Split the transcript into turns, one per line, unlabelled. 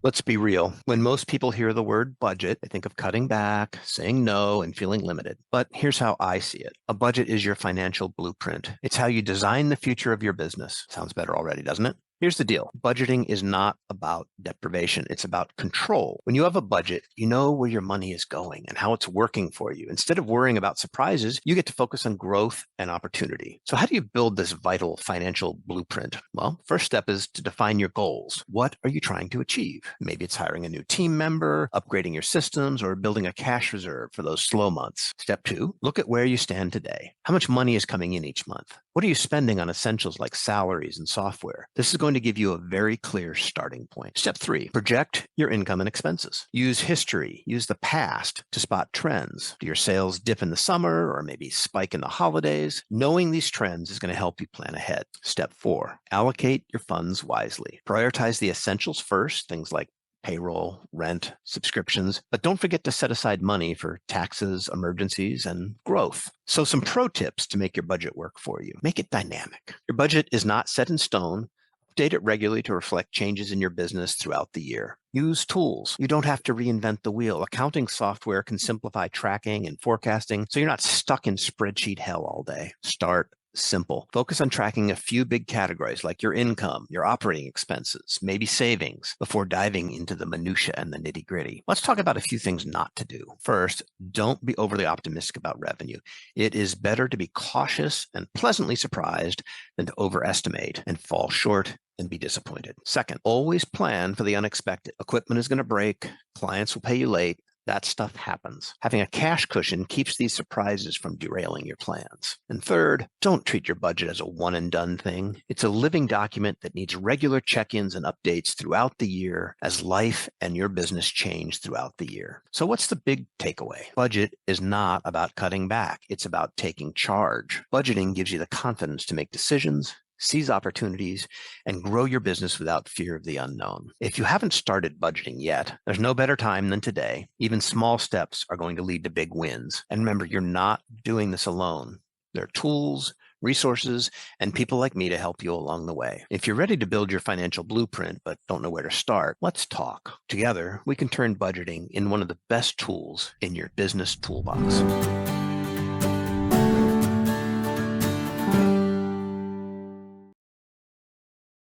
Let's be real. When most people hear the word budget, they think of cutting back, saying no, and feeling limited. But here's how I see it. A budget is your financial blueprint. It's how you design the future of your business. Sounds better already, doesn't it? Here's the deal. Budgeting is not about deprivation. It's about control. When you have a budget, you know where your money is going and how it's working for you. Instead of worrying about surprises, you get to focus on growth and opportunity. So how do you build this vital financial blueprint? Well, first step is to define your goals. What are you trying to achieve? Maybe it's hiring a new team member, upgrading your systems, or building a cash reserve for those slow months. Step two, look at where you stand today. How much money is coming in each month? What are you spending on essentials like salaries and software? This is going to give you a very clear starting point. Step three, project your income and expenses. Use history, use the past to spot trends. Do your sales dip in the summer or maybe spike in the holidays? Knowing these trends is going to help you plan ahead. Step four, allocate your funds wisely. Prioritize the essentials first, things like payroll, rent, subscriptions, but don't forget to set aside money for taxes, emergencies, and growth. So some pro tips to make your budget work for you. Make it dynamic. Your budget is not set in stone. Update it regularly to reflect changes in your business throughout the year. Use tools. You don't have to reinvent the wheel. Accounting software can simplify tracking and forecasting so you're not stuck in spreadsheet hell all day. Start simple. Focus on tracking a few big categories like your income, your operating expenses, maybe savings, before diving into the minutia and the nitty-gritty. Let's talk about a few things not to do. First, don't be overly optimistic about revenue. It is better to be cautious and pleasantly surprised than to overestimate and fall short and be disappointed. Second, always plan for the unexpected. Equipment is going to break, clients will pay you late. That stuff happens. Having a cash cushion keeps these surprises from derailing your plans. And third, don't treat your budget as a one and done thing. It's a living document that needs regular check-ins and updates throughout the year as life and your business change throughout the year. So what's the big takeaway? Budget is not about cutting back. It's about taking charge. Budgeting gives you the confidence to make decisions, seize opportunities, and grow your business without fear of the unknown. If you haven't started budgeting yet, there's no better time than today. Even small steps are going to lead to big wins. And remember, you're not doing this alone. There are tools, resources, and people like me to help you along the way. If you're ready to build your financial blueprint but don't know where to start, let's talk. Together, we can turn budgeting into one of the best tools in your business toolbox.